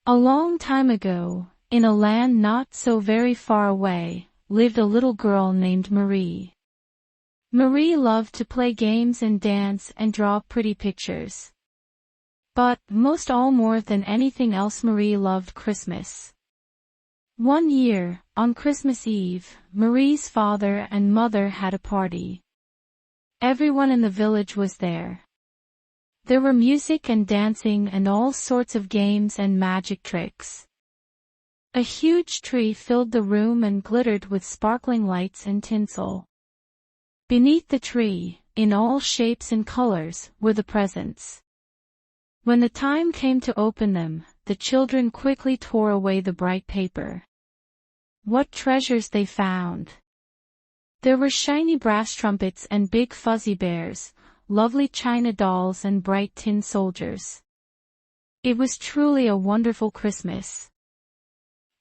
A long time ago, in a land not so very far away, lived a little girl named Marie. Marie loved to play games and dance and draw pretty pictures. But, most all more than anything else, Marie loved Christmas. One year, on Christmas Eve, Marie's father and mother had a party. Everyone in the village was there. There were music and dancing and all sorts of games and magic tricks. A huge tree filled the room and glittered with sparkling lights and tinsel. Beneath the tree, in all shapes and colors, were the presents. When the time came to open them, the children quickly tore away the bright paper. What treasures they found! There were shiny brass trumpets and big fuzzy bears, lovely china dolls and bright tin soldiers. It was truly a wonderful Christmas.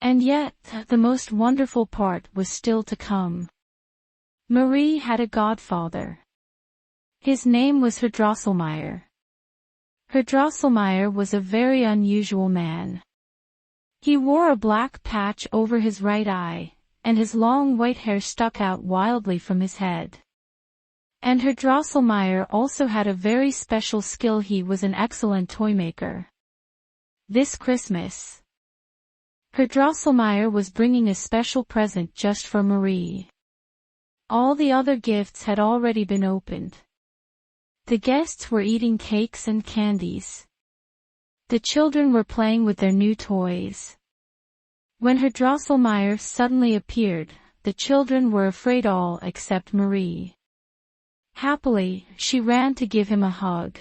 And yet, the most wonderful part was still to come. Marie had a godfather. His name was Herr Drosselmeyer. Herr Drosselmeyer was a very unusual man. He wore a black patch over his right eye, and his long white hair stuck out wildly from his head. And Herr Drosselmeyer also had a very special skill. He was an excellent toy maker. This Christmas, Herr Drosselmeyer was bringing a special present just for Marie. All the other gifts had already been opened. The guests were eating cakes and candies. The children were playing with their new toys. When Herr Drosselmeyer suddenly appeared, the children were afraid, all except Marie. Happily, she ran to give him a hug.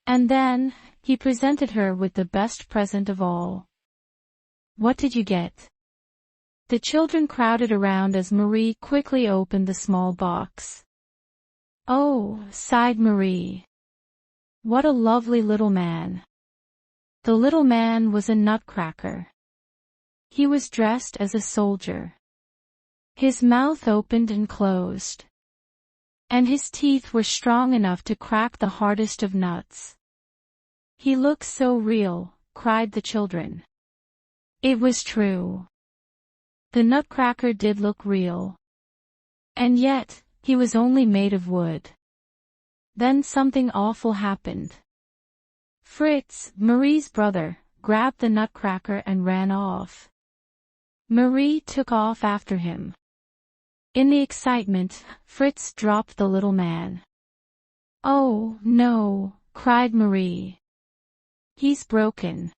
And then, he presented her with the best present of all. What did you get? The children crowded around as Marie quickly opened the small box. Oh, sighed Marie. What a lovely little man. The little man was a nutcracker. He was dressed as a soldier. His mouth opened and closed. And his teeth were strong enough to crack the hardest of nuts. He looked so real, cried the children. It was true. The nutcracker did look real. And yet, he was only made of wood. Then something awful happened. Fritz, Marie's brother, grabbed the nutcracker and ran off. Marie took off after him. In the excitement, Fritz dropped the little man. Oh, no, cried Marie. He's broken.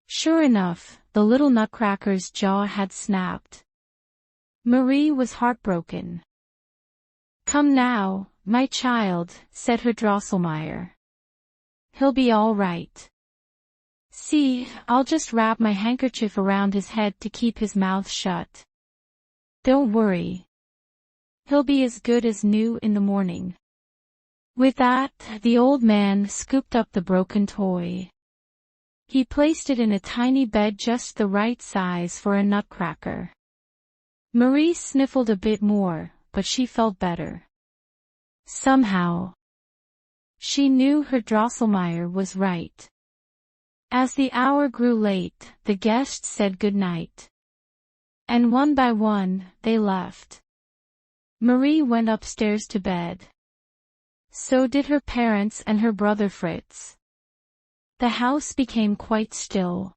Sure enough, the little nutcracker's jaw had snapped. Marie was heartbroken. Come now, my child, said Herr Drosselmeyer. He'll be all right. See, I'll just wrap my handkerchief around his head to keep his mouth shut. Don't worry. He'll be as good as new in the morning. With that, the old man scooped up the broken toy. He placed it in a tiny bed just the right size for a nutcracker. Marie sniffled a bit more, but she felt better. Somehow. She knew Herr Drosselmeyer was right. As the hour grew late, the guests said good night. And one by one, they left. Marie went upstairs to bed. So did her parents and her brother Fritz. The house became quite still.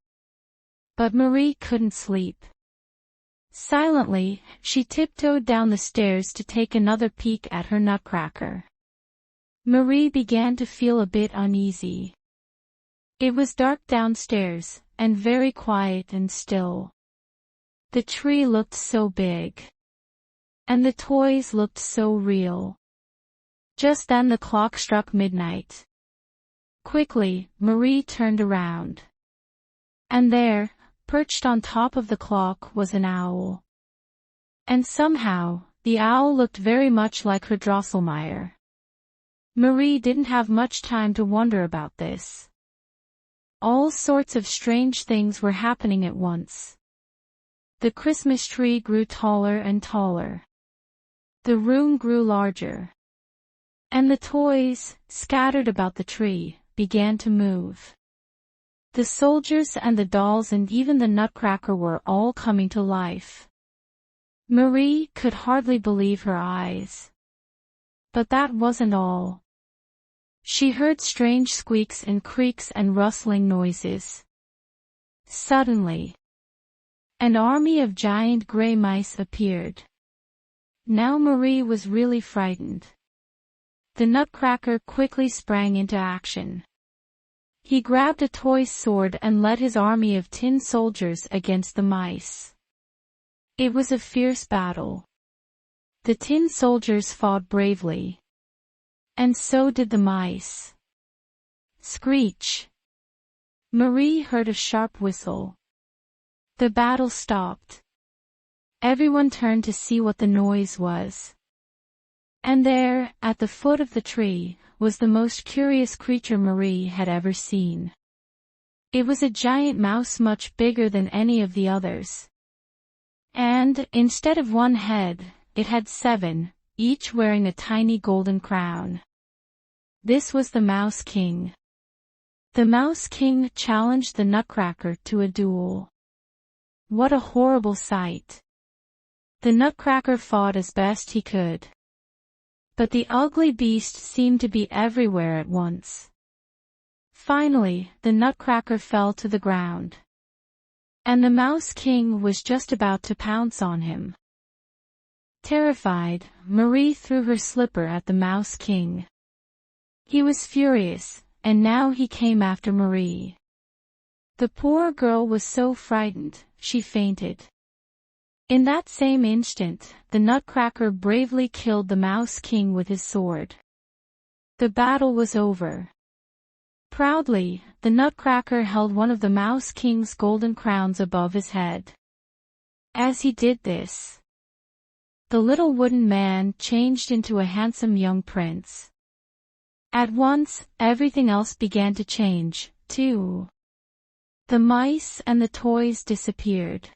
But Marie couldn't sleep. Silently, she tiptoed down the stairs to take another peek at her nutcracker. Marie began to feel a bit uneasy. It was dark downstairs, and very quiet and still. The tree looked so big. And the toys looked so real. Just then the clock struck midnight. Quickly, Marie turned around. And there, perched on top of the clock, was an owl. And somehow, the owl looked very much like Herr Drosselmeyer. Marie didn't have much time to wonder about this. All sorts of strange things were happening at once. The Christmas tree grew taller and taller. The room grew larger. And the toys, scattered about the tree, began to move. The soldiers and the dolls and even the Nutcracker were all coming to life. Marie could hardly believe her eyes. But that wasn't all. She heard strange squeaks and creaks and rustling noises. Suddenly, an army of giant gray mice appeared. Now Marie was really frightened. The Nutcracker quickly sprang into action. He grabbed a toy sword and led his army of tin soldiers against the mice. It was a fierce battle. The tin soldiers fought bravely. And so did the mice. Screech! Marie heard a sharp whistle. The battle stopped. Everyone turned to see what the noise was. And there, at the foot of the tree, was the most curious creature Marie had ever seen. It was a giant mouse much bigger than any of the others. And, instead of one head, it had 7, each wearing a tiny golden crown. This was the Mouse King. The Mouse King challenged the Nutcracker to a duel. What a horrible sight! The Nutcracker fought as best he could. But the ugly beast seemed to be everywhere at once. Finally, the Nutcracker fell to the ground. And the Mouse King was just about to pounce on him. Terrified, Marie threw her slipper at the Mouse King. He was furious, and now he came after Marie. The poor girl was so frightened, she fainted. In that same instant, the Nutcracker bravely killed the Mouse King with his sword. The battle was over. Proudly, the Nutcracker held one of the Mouse King's golden crowns above his head. As he did this, the little wooden man changed into a handsome young prince. At once, everything else began to change, too. The mice and the toys disappeared.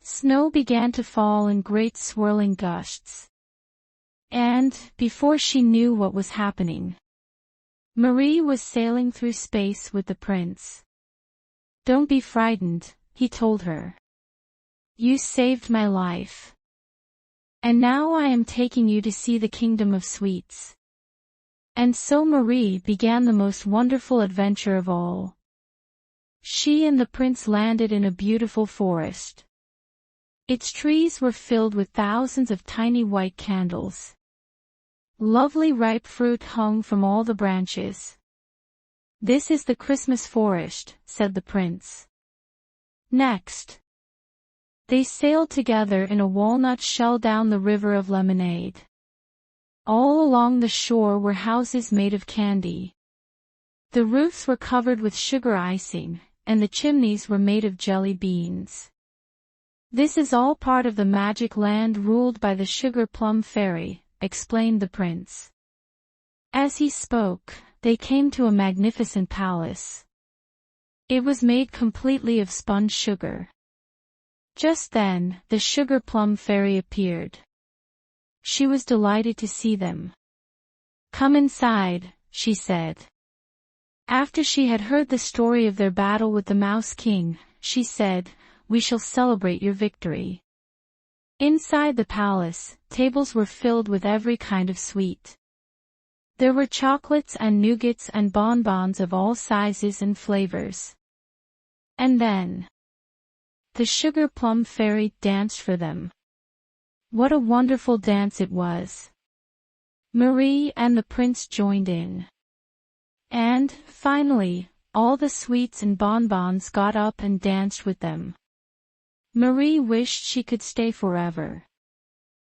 Snow began to fall in great swirling gusts. And, before she knew what was happening, Marie was sailing through space with the prince. "Don't be frightened," he told her. "You saved my life. And now I am taking you to see the Kingdom of Sweets." And so Marie began the most wonderful adventure of all. She and the prince landed in a beautiful forest. Its trees were filled with thousands of tiny white candles. Lovely ripe fruit hung from all the branches. "This is the Christmas forest," said the prince. Next, they sailed together in a walnut shell down the river of lemonade. All along the shore were houses made of candy. The roofs were covered with sugar icing, and the chimneys were made of jelly beans. "This is all part of the magic land ruled by the Sugar Plum Fairy," explained the prince. As he spoke, they came to a magnificent palace. It was made completely of spun sugar. Just then, the Sugar Plum Fairy appeared. She was delighted to see them. "Come inside," she said. After she had heard the story of their battle with the Mouse King, she said, "We shall celebrate your victory." Inside the palace, tables were filled with every kind of sweet. There were chocolates and nougats and bonbons of all sizes and flavors. And then, the Sugar Plum Fairy danced for them. What a wonderful dance it was! Marie and the prince joined in. And, finally, all the sweets and bonbons got up and danced with them. Marie wished she could stay forever.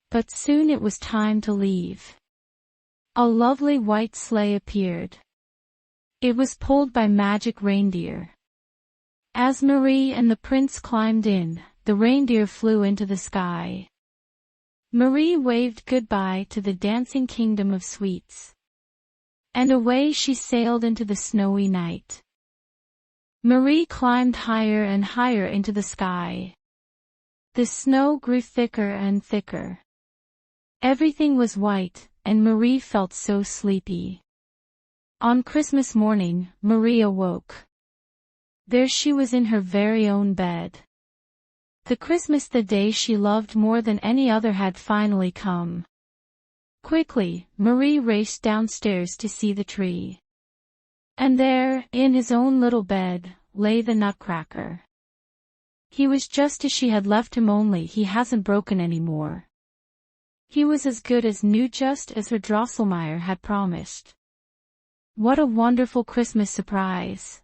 But soon it was time to leave. A lovely white sleigh appeared. It was pulled by magic reindeer. As Marie and the prince climbed in, the reindeer flew into the sky. Marie waved goodbye to the dancing Kingdom of Sweets. And away she sailed into the snowy night. Marie climbed higher and higher into the sky. The snow grew thicker and thicker. Everything was white, and Marie felt so sleepy. On Christmas morning, Marie awoke. There she was in her very own bed. The Christmas the day she loved more than any other had finally come. Quickly, Marie raced downstairs to see the tree. And there, in his own little bed, lay the Nutcracker. He was just as she had left him, only he hasn't broken anymore. He was as good as new, just as her Drosselmeyer had promised. What a wonderful Christmas surprise!